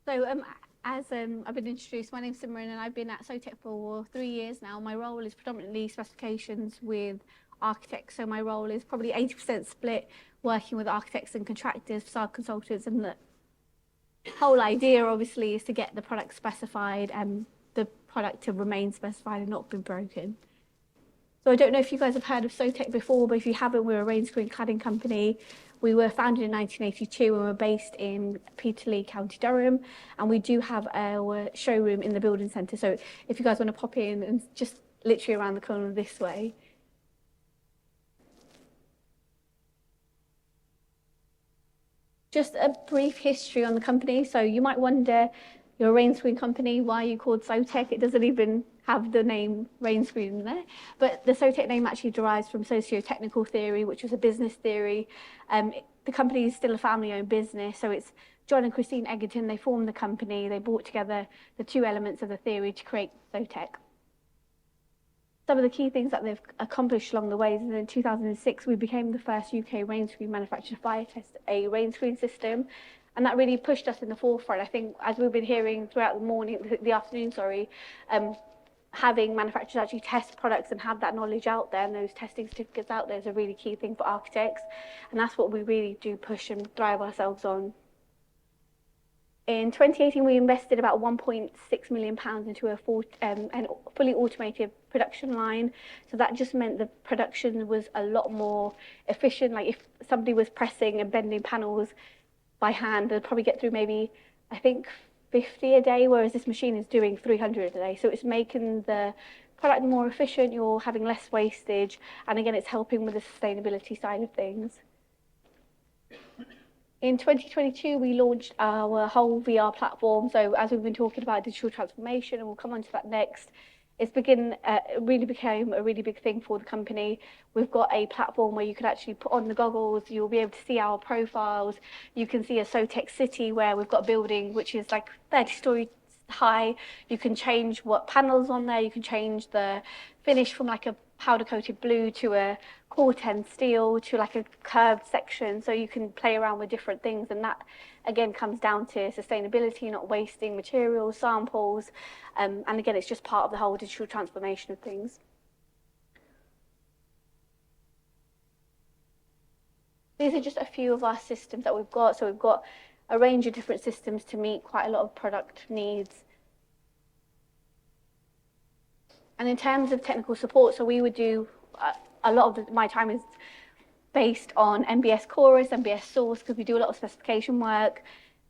So as I've been introduced, my name's Simran and I've been at Sotech for 3 years now. My role is predominantly specifications with architects. So my role is probably 80% split working with architects and contractors, facade consultants, and the whole idea obviously is to get the product specified and the product to remain specified and not be broken. So I don't know if you guys have heard of Sotech before, but if you haven't, we're a rain screen cladding company. We were founded in 1982 and we're based in Peterlee, County Durham, and we do have our showroom in the building centre. So if you guys want to pop in, and just literally around the corner this way. Just a brief history on the company. So you might wonder, you're a rain screen company, why are you called Sotech? It doesn't even have the name rain screen in there. But the Sotech name actually derives from socio-technical theory, which was a business theory. The company is still a family-owned business, so it's John and Christine Egerton. They formed the company. They brought together the two elements of the theory to create Sotech. Some of the key things that they've accomplished along the way is in 2006, we became the first UK rain screen manufacturer to fire test a rain screen system. And that really pushed us in the forefront. I think, as we've been hearing throughout the afternoon, having manufacturers actually test products and have that knowledge out there and those testing certificates out there is a really key thing for architects. And that's what we really do push and thrive ourselves on. In 2018, we invested about £1.6 million into a fully automated production line. So that just meant the production was a lot more efficient. Like if somebody was pressing and bending panels by hand, they'd probably get through maybe, I think, 50 a day, whereas this machine is doing 300 a day. So it's making the product more efficient, you're having less wastage, and again, it's helping with the sustainability side of things. In 2022, we launched our whole VR platform. So as we've been talking about digital transformation, and we'll come on to that next, it's really became a really big thing for the company. We've got a platform where you can actually put on the goggles, you'll be able to see our profiles. You can see a Sotech city where we've got a building which is like 30 stories high. You can change what panels on there, you can change the finish from like a powder coated blue to a core 10 steel to like a curved section, so you can play around with different things, and that again comes down to sustainability, not wasting materials, samples, and again it's just part of the whole digital transformation of things. These are just a few of our systems that we've got. So we've got a range of different systems to meet quite a lot of product needs. And in terms of technical support, so we would do a lot of my time is based on NBS Chorus, NBS Source, because we do a lot of specification work,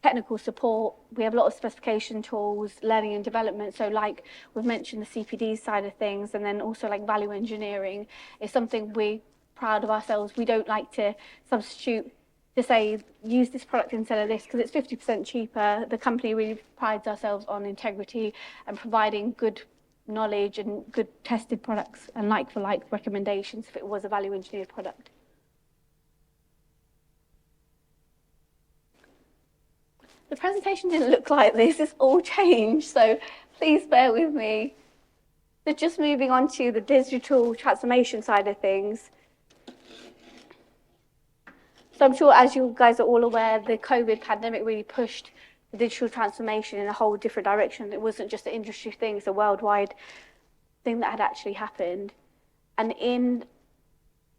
technical support. We have a lot of specification tools, learning and development. So like we've mentioned the CPD side of things, and then also like value engineering is something we're proud of ourselves. We don't like to substitute to say, use this product instead of this, because it's 50% cheaper. The company really prides ourselves on integrity and providing good knowledge and good tested products and like-for-like recommendations if it was a value engineered product. The presentation didn't look like this, it's all changed, so please bear with me. So just moving on to the digital transformation side of things. So I'm sure, as you guys are all aware, the COVID pandemic really pushed the digital transformation in a whole different direction. It wasn't just an industry thing, it's a worldwide thing that had actually happened. And in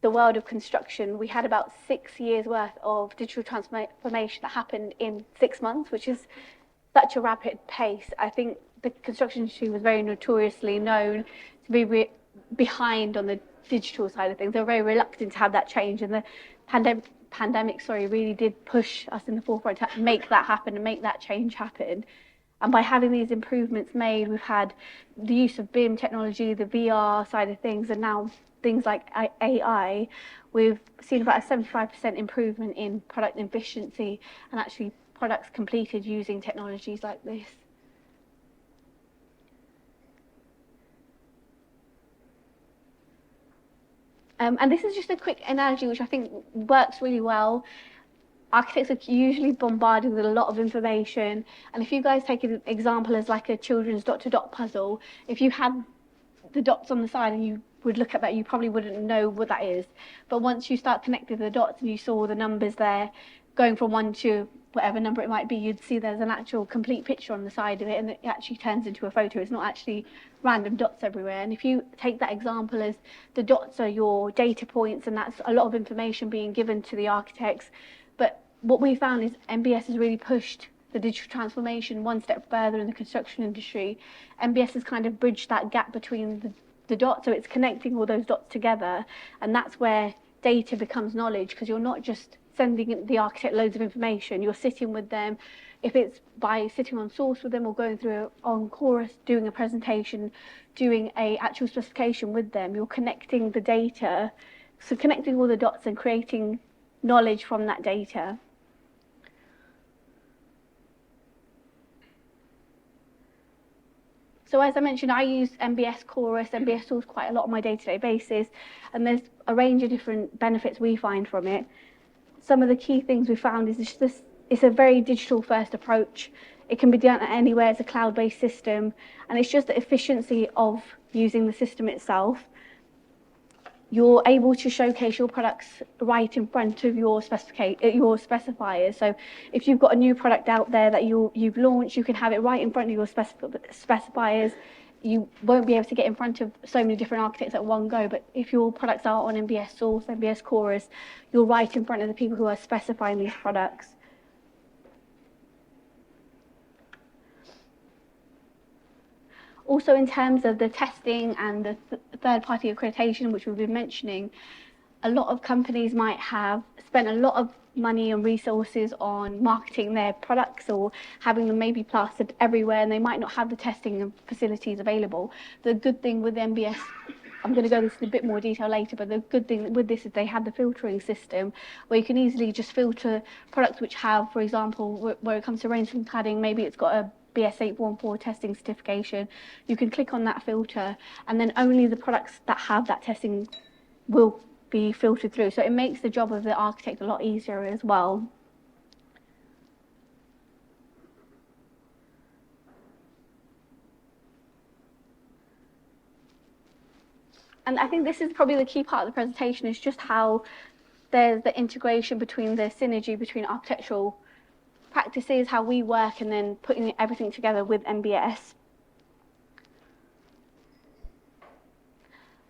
the world of construction, we had about 6 years worth of digital transformation that happened in 6 months, which is such a rapid pace. I think the construction industry was very notoriously known to be behind on the digital side of things. They were very reluctant to have that change, and the pandemic really did push us in the forefront to make that happen and make that change happen. And by having these improvements made, we've had the use of BIM technology, the VR side of things, and now things like AI. We've seen about a 75% improvement in product efficiency and actually products completed using technologies like this. And this is just a quick analogy which I think works really well. Architects are usually bombarded with a lot of information, and if you guys take an example as like a children's dot-to-dot puzzle, if you had the dots on the side and you would look at that, you probably wouldn't know what that is. But once you start connecting the dots and you saw the numbers there, going from 1 to whatever number it might be, you'd see there's an actual complete picture on the side of it, and it actually turns into a photo. It's not actually random dots everywhere. And if you take that example as the dots are your data points, and that's a lot of information being given to the architects. But what we found is NBS has really pushed the digital transformation one step further in the construction industry. NBS has kind of bridged that gap between the dots, so it's connecting all those dots together, and that's where data becomes knowledge, because you're not just sending the architect loads of information, you're sitting with them. If it's by sitting on source with them or going through on chorus, doing a presentation, doing a actual specification with them, you're connecting the data, so connecting all the dots and creating knowledge from that data. So as I mentioned, I use NBS Chorus, NBS Source quite a lot on my day-to-day basis, and there's a range of different benefits we find from it. Some of the key things we found is it's a very digital-first approach. It can be done anywhere. It's a cloud-based system, and it's just the efficiency of using the system itself. You're able to showcase your products right in front of your specifiers. So if you've got a new product out there that you've launched, you can have it right in front of your specifiers. You won't be able to get in front of so many different architects at one go, but if your products are on NBS Source, NBS Chorus, you're right in front of the people who are specifying these products. Also, in terms of the testing and the third-party accreditation, which we've been mentioning, a lot of companies might have spent a lot of money and resources on marketing their products or having them maybe plastered everywhere, and they might not have the testing facilities available. The good thing with NBS, I'm going to go into this in a bit more detail later, but the good thing with this is they have the filtering system where you can easily just filter products which have, for example, where it comes to rainscreen cladding, maybe it's got a BS 814 testing certification. You can click on that filter, and then only the products that have that testing will be filtered through. So it makes the job of the architect a lot easier as well. And I think this is probably the key part of the presentation, is just how there's the integration between the synergy between architectural practices, how we work, and then putting everything together with NBS.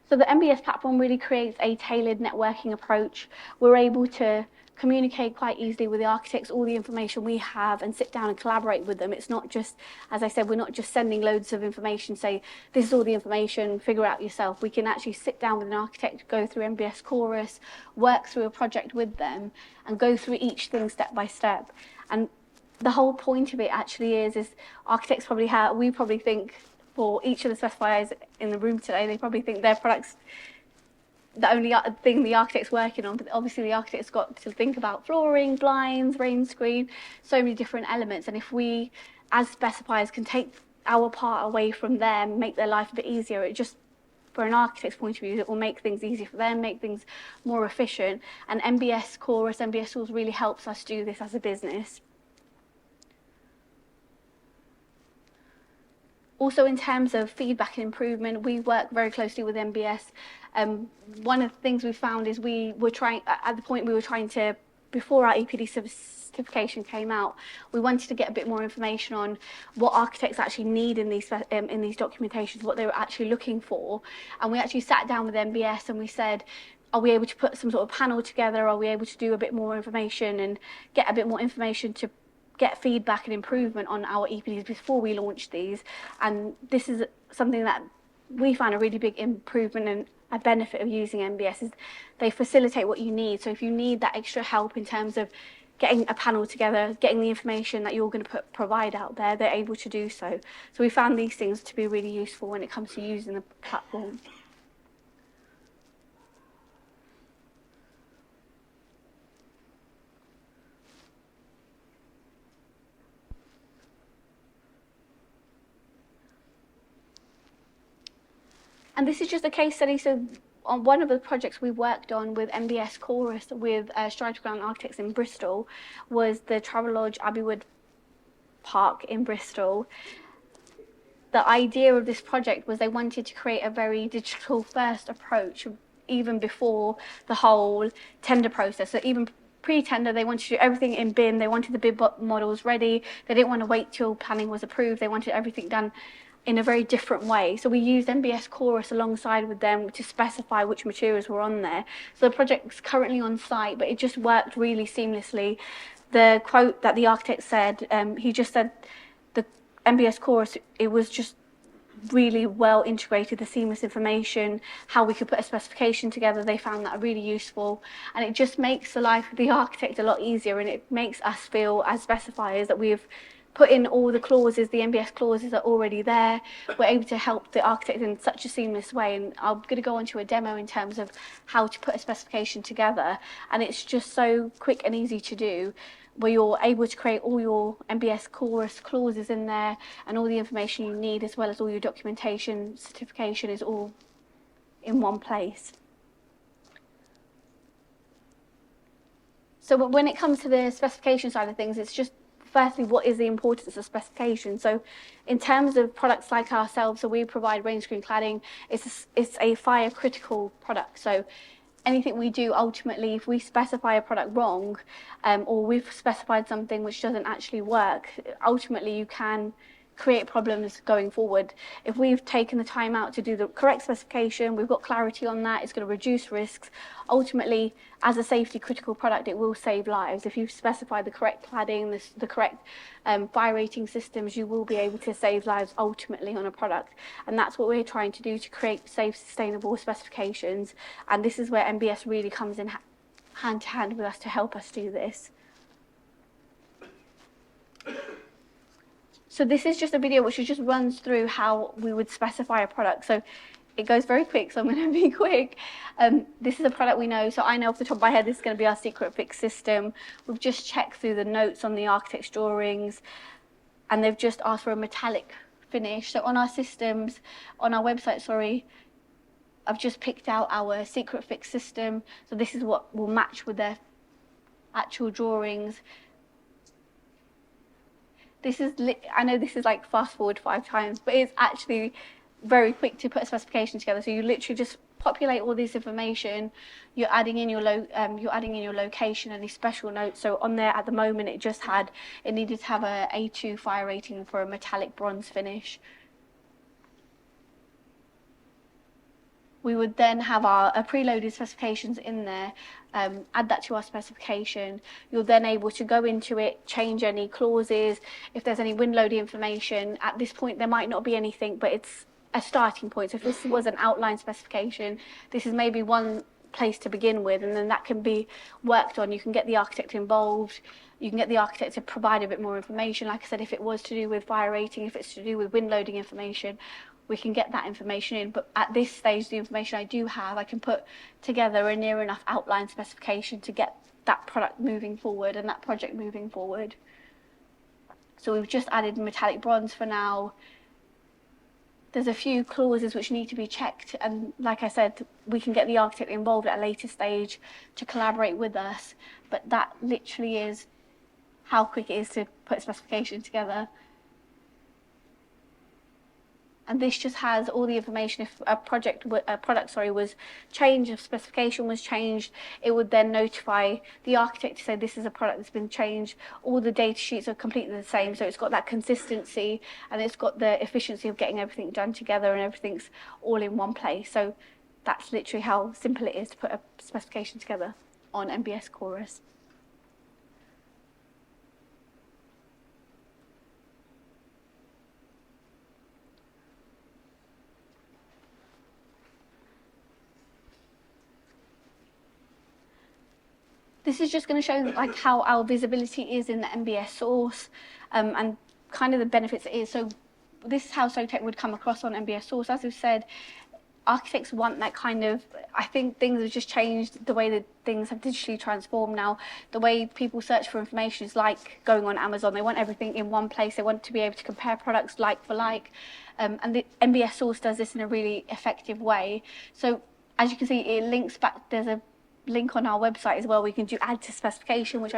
So the NBS platform really creates a tailored networking approach. We're able to communicate quite easily with the architects all the information we have and sit down and collaborate with them. It's not just, as I said, we're not just sending loads of information, say, this is all the information, figure it out yourself. We can actually sit down with an architect, go through NBS Chorus, work through a project with them, and go through each thing step by step. And the whole point of it actually is architects probably have, we probably think, for each of the specifiers in the room today, they probably think their products the only thing the architect's working on, but obviously the architect's got to think about flooring, blinds, rain screen, so many different elements. And if we, as specifiers, can take our part away from them, make their life a bit easier, it just, for an architect's point of view, it will make things easier for them, make things more efficient. And NBS Chorus, NBS Tools really helps us do this as a business. Also, in terms of feedback and improvement, we work very closely with NBS. One of the things we found is we were trying, at the point we were trying to, before our EPD certification came out, we wanted to get a bit more information on what architects actually need in these documentations, what they were actually looking for. And we actually sat down with NBS and we said, are we able to put some sort of panel together? Are we able to do a bit more information and get a bit more information to get feedback and improvement on our EPDs before we launch these? And this is something that we find a really big improvement and a benefit of using NBS, is they facilitate what you need. So if you need that extra help in terms of getting a panel together, getting the information that you're going to provide out there, they're able to do so. So we found these things to be really useful when it comes to using the platform. And this is just a case study. So on one of the projects we worked on with NBS Chorus with Strider Ground Architects in Bristol was the Travelodge Abbeywood Park in Bristol. The idea of this project was they wanted to create a very digital first approach even before the whole tender process. So even pre-tender, they wanted to do everything in BIM. They wanted the bid models ready. They didn't want to wait till planning was approved. They wanted everything done in a very different way. So we used NBS Chorus alongside with them to specify which materials were on there. So the project's currently on site, but it just worked really seamlessly. The quote that the architect said, he just said the NBS Chorus, it was just really well integrated, the seamless information, how we could put a specification together. They found that really useful, and it just makes the life of the architect a lot easier, and it makes us feel as specifiers that we've put in all the clauses, the NBS clauses are already there. We're able to help the architect in such a seamless way, and I'm going to go on to a demo in terms of how to put a specification together, and it's just so quick and easy to do, where you're able to create all your NBS Chorus clauses in there, and all the information you need, as well as all your documentation, certification, is all in one place. So when it comes to the specification side of things, it's just, firstly, what is the importance of specification? So in terms of products like ourselves, so we provide rain screen cladding, it's a fire critical product. So anything we do, ultimately, if we specify a product wrong, or we've specified something which doesn't actually work, ultimately you can create problems going forward. If we've taken the time out to do the correct specification, we've got clarity on that, it's going to reduce risks. Ultimately, as a safety critical product, it will save lives. If you've specified the correct cladding, the correct fire rating systems, you will be able to save lives ultimately on a product. And that's what we're trying to do, to create safe, sustainable specifications. And this is where NBS really comes in hand to hand with us to help us do this. So this is just a video which just runs through how we would specify a product. So it goes very quick, so I'm going to be quick. This is a product we know. So I know off the top of my head this is going to be our secret fix system. We've just checked through the notes on the architect's drawings, and they've just asked for a metallic finish. So on our systems, on our website, sorry, I've just picked out our secret fix system. So this is what will match with their actual drawings. This is, I know this is like fast forward 5 times, but it's actually very quick to put a specification together. So you literally just populate all this information. You're adding in your location, any special notes. So on there at the moment, it needed to have a A2 fire rating for a metallic bronze finish. We would then have our preloaded specifications in there, add that to our specification. You're then able to go into it, change any clauses. If there's any wind load information, at this point there might not be anything, but it's a starting point. So if this was an outline specification, this is maybe one place to begin with, and then that can be worked on. You can get the architect involved. You can get the architect to provide a bit more information. Like I said, if it was to do with fire rating, if it's to do with wind loading information, we can get that information in. But at this stage, the information I do have, I can put together a near enough outline specification to get that product moving forward and that project moving forward. So we've just added metallic bronze for now. There's a few clauses which need to be checked, and like I said, we can get the architect involved at a later stage to collaborate with us. But that literally is how quick it is to put a specification together. And this just has all the information. If a product was changed, if specification was changed, it would then notify the architect to say this is a product that's been changed. All the data sheets are completely the same, so it's got that consistency and it's got the efficiency of getting everything done together, and everything's all in one place. So that's literally how simple it is to put a specification together on NBS Chorus. This is just going to show like how our visibility is in the NBS Source, and kind of the benefits it is. So this is how Sotech would come across on NBS Source. As we've said, architects want that kind of, I think things have just changed, the way that things have digitally transformed now. The way people search for information is like going on Amazon. They want everything in one place. They want to be able to compare products like for like. And the NBS Source does this in a really effective way. So as you can see, it links back, there's a link on our website as well. We can do add to specification, which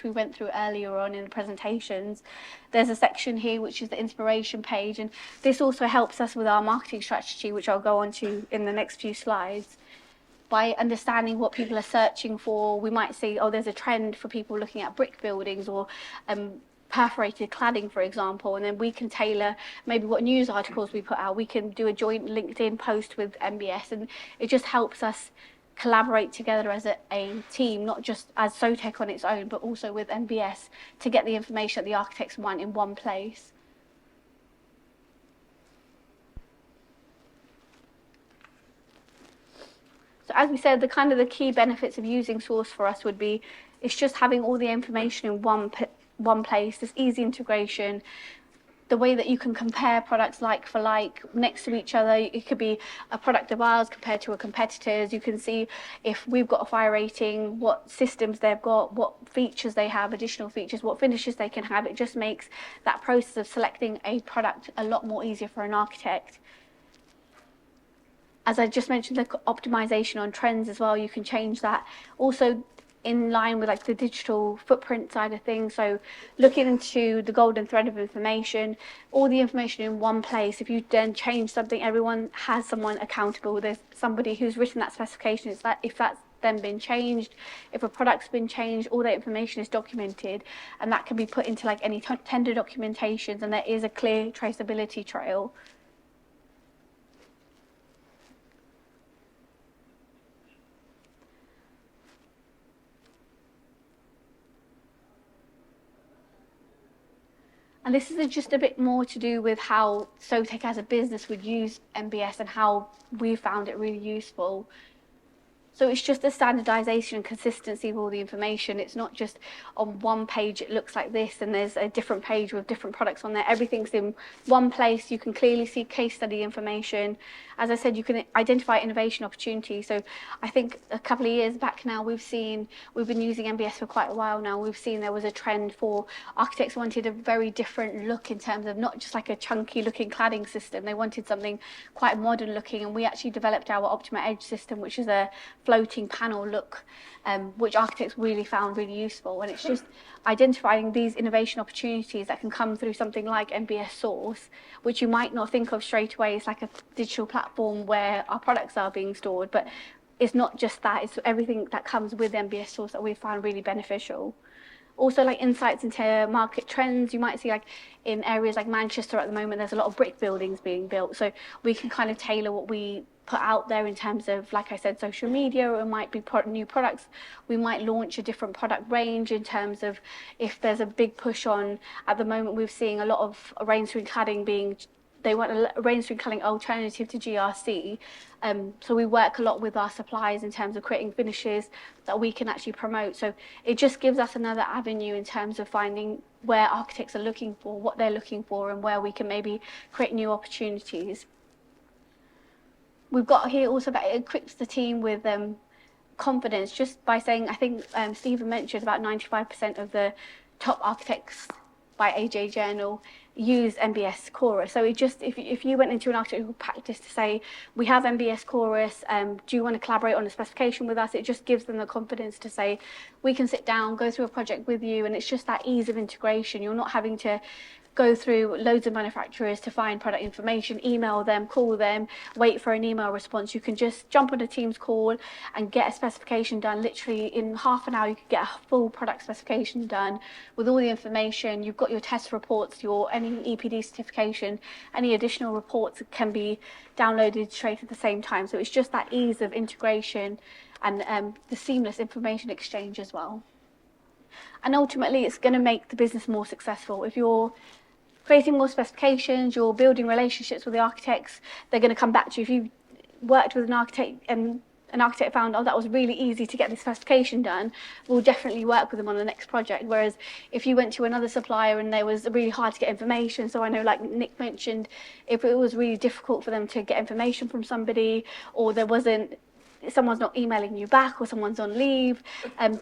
we went through earlier on in the presentations. There's a section here which is the inspiration page, and this also helps us with our marketing strategy, which I'll go on to in the next few slides. by understanding what people are searching for. We might see, oh, there's a trend for people looking at brick buildings or perforated cladding, for example, and then we can tailor maybe what news articles we put out. We can do a joint LinkedIn post with NBS, and it just helps us collaborate together as a team, not just as Sotech on its own, but also with NBS to get the information that the architects want in one place. So as we said, the key benefits of using Source for us would be, it's just having all the information in one place, this easy integration, the way that you can compare products like for like next to each other. It could be a product of ours compared to a competitor's. You can see if we've got a fire rating, what systems they've got, what features they have, additional features, what finishes they can have. It just makes that process of selecting a product a lot more easier for an architect. As I just mentioned, the optimization on trends as well, you can change that. Also, in line with like the digital footprint side of things, so looking into the golden thread of information, all the information in one place. If you then change something, everyone has someone accountable. There's somebody who's written that specification. It's that if that's then been changed, if a product's been changed, all that information is documented, and that can be put into like any tender documentations, and there is a clear traceability trail. And this is just a bit more to do with how Sotech as a business would use NBS and how we found it really useful. So it's just the standardization and consistency of all the information. It's not just on one page it looks like this and there's a different page with different products on there. Everything's in one place. You can clearly see case study information. As I said, you can identify innovation opportunities. So I think a couple of years back now, we've been using NBS for quite a while now. We've seen there was a trend for architects wanted a very different look in terms of not just like a chunky looking cladding system. They wanted something quite modern looking, and we actually developed our Optima Edge system, which is a floating panel look, which architects really found really useful. And it's just identifying these innovation opportunities that can come through something like NBS Source, which you might not think of straight away. It's like a digital platform where our products are being stored, but it's not just that, it's everything that comes with NBS Source that we found really beneficial. Also, like insights into market trends. You might see like in areas like Manchester at the moment, there's a lot of brick buildings being built. So we can kind of tailor what we put out there in terms of, like I said, social media, or it might be new products. We might launch a different product range in terms of if there's a big push on, at the moment we're seeing a lot of rain screen cladding being, they want a rain screen cladding alternative to GRC. So we work a lot with our suppliers in terms of creating finishes that we can actually promote. So it just gives us another avenue in terms of finding where architects are looking for, what they're looking for, and where we can maybe create new opportunities. We've got here also that it equips the team with confidence, just by saying, I think Stephen mentioned about 95% of the top architects by AJ Journal use NBS Chorus. So it just, if you went into an architectural practice to say, we have NBS Chorus, do you want to collaborate on a specification with us? It just gives them the confidence to say, we can sit down, go through a project with you, and it's just that ease of integration. You're not having to go through loads of manufacturers to find product information, email them, call them, wait for an email response. You can just jump on a Teams call and get a specification done. Literally in half an hour, you could get a full product specification done with all the information. You've got your test reports, any EPD certification, any additional reports can be downloaded straight at the same time. So it's just that ease of integration and the seamless information exchange as well. And ultimately, it's going to make the business more successful. If you're creating more specifications, you're building relationships with the architects, they're going to come back to you. If you've worked with an architect and an architect found, oh, that was really easy to get the specification done, we'll definitely work with them on the next project. Whereas if you went to another supplier and there was really hard to get information, so I know like Nick mentioned, if it was really difficult for them to get information from somebody, or someone's not emailing you back, or someone's on leave,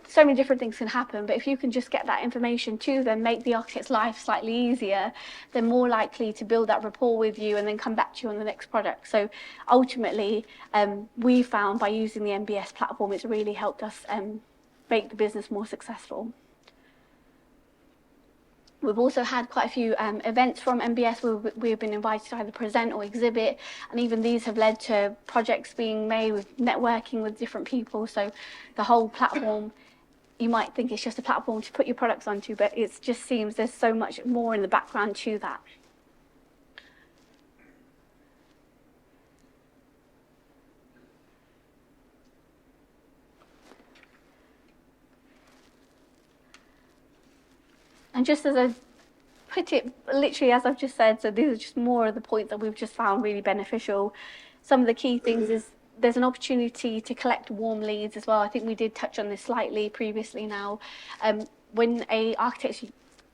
so many different things can happen. But if you can just get that information to them, make the architect's life slightly easier, they're more likely to build that rapport with you and then come back to you on the next product. So ultimately, we found by using the NBS platform, it's really helped us make the business more successful. We've also had quite a few events from NBS where we've been invited to either present or exhibit, and even these have led to projects being made with networking with different people. So the whole platform, you might think it's just a platform to put your products onto, but it just seems there's so much more in the background to that. And just as I've put it, literally as I've just said, so these are just more of the points that we've just found really beneficial. Some of the key things is there's an opportunity to collect warm leads as well. I think we did touch on this slightly previously now. When a architect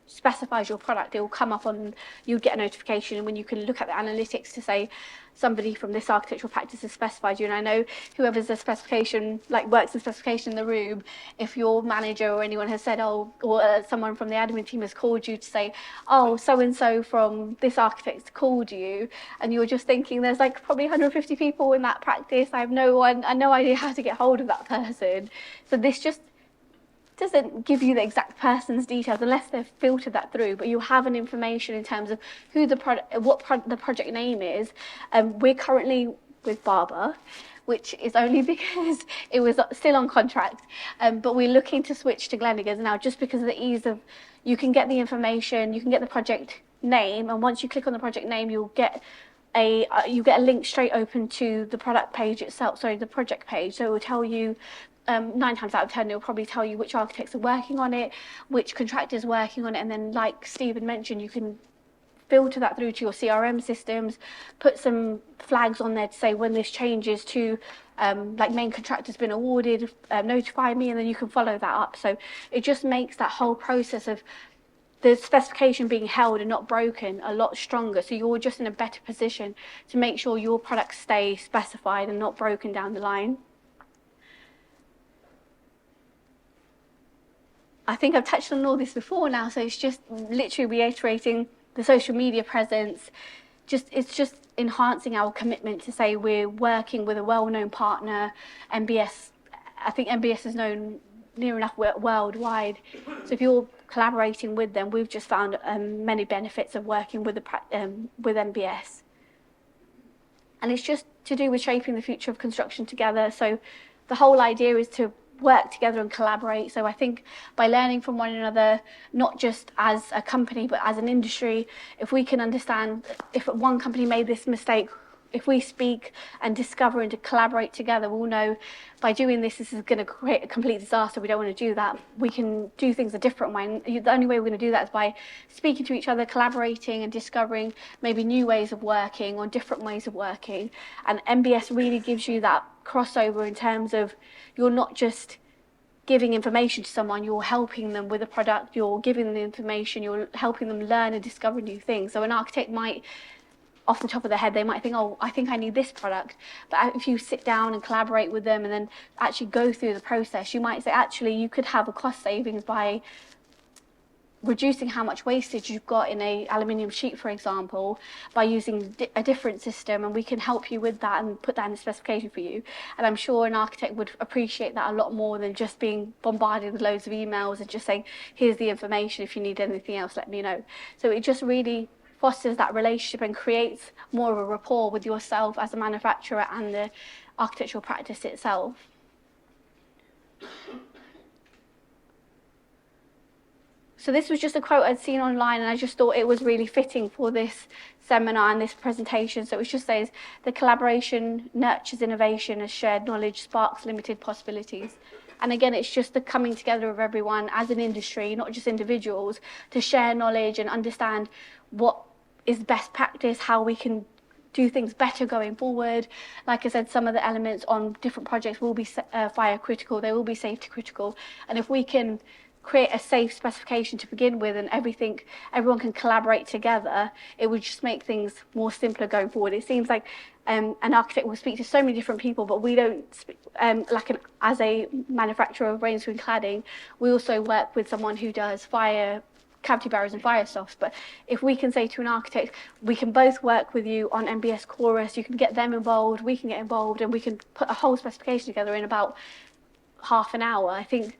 specifies your product, it will come up on, you get a notification, and when you can look at the analytics to say somebody from this architectural practice has specified you. And I know whoever's the specification, like works the specification in the room, if your manager or anyone has said, oh, or someone from the admin team has called you to say, oh, so-and-so from this architect called you, and you're just thinking there's like probably 150 people in that practice, I have no idea how to get hold of that person. So this just doesn't give you the exact person's details unless they've filtered that through, but you have an information in terms of who the the project name is. We're currently with Barber, which is only because it was still on contract, but we're looking to switch to Glendigan's now just because of the ease of, you can get the information, you can get the project name, and once you click on the project name, you'll get a link straight open to the product page itself, sorry, the project page. So it will tell you 9 times out of 10, it'll probably tell you which architects are working on it, which contractors are working on it, and then like Stephen mentioned, you can filter that through to your CRM systems, put some flags on there to say when this changes to like main contractor's been awarded, notify me, and then you can follow that up. So it just makes that whole process of the specification being held and not broken a lot stronger. So you're just in a better position to make sure your products stay specified and not broken down the line. I think I've touched on all this before now, so it's just literally reiterating the social media presence. It's just enhancing our commitment to say we're working with a well-known partner. NBS, I think NBS is known near enough worldwide. So if you're collaborating with them, we've just found many benefits of working with NBS. And it's just to do with shaping the future of construction together. So the whole idea is to work together and collaborate. So I think by learning from one another, not just as a company, but as an industry, if we can understand if one company made this mistake, if we speak and discover and to collaborate together, we'll know by doing this, this is going to create a complete disaster. We don't want to do that. We can do things a different way. And the only way we're going to do that is by speaking to each other, collaborating and discovering maybe new ways of working or different ways of working. And NBS really gives you that crossover in terms of you're not just giving information to someone, you're helping them with a product, you're giving them the information, you're helping them learn and discover new things. So an architect might, off the top of their head, they might think, oh, I think I need this product. But if you sit down and collaborate with them and then actually go through the process, you might say, actually, you could have a cost savings by reducing how much wastage you've got in a aluminium sheet, for example, by using a different system, and we can help you with that and put that in the specification for you. And I'm sure an architect would appreciate that a lot more than just being bombarded with loads of emails and just saying, here's the information, if you need anything else, let me know. So it just really fosters that relationship and creates more of a rapport with yourself as a manufacturer and the architectural practice itself. So this was just a quote I'd seen online, and I just thought it was really fitting for this seminar and this presentation. So it just says, the collaboration nurtures innovation as shared knowledge sparks limited possibilities. And again, it's just the coming together of everyone as an industry, not just individuals, to share knowledge and understand what is best practice, how we can do things better going forward. Like I said, some of the elements on different projects will be fire critical, they will be safety critical. And if we can create a safe specification to begin with and everyone can collaborate together, it would just make things more simpler going forward. It seems like an architect will speak to so many different people, but we don't speak, as a manufacturer of rain screen cladding, we also work with someone who does fire cavity barriers and fire softs. But if we can say to an architect, we can both work with you on NBS Chorus, you can get them involved, we can get involved, and we can put a whole specification together in about half an hour, I think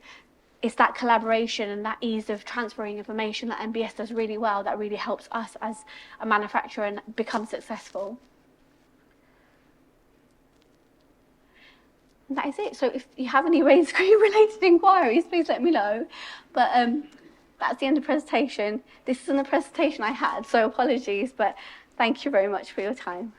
it's that collaboration and that ease of transferring information that NBS does really well that really helps us as a manufacturer and become successful. And that is it. So if you have any rain screen related inquiries, please let me know. But that's the end of the presentation. This isn't the presentation I had, so apologies, but thank you very much for your time.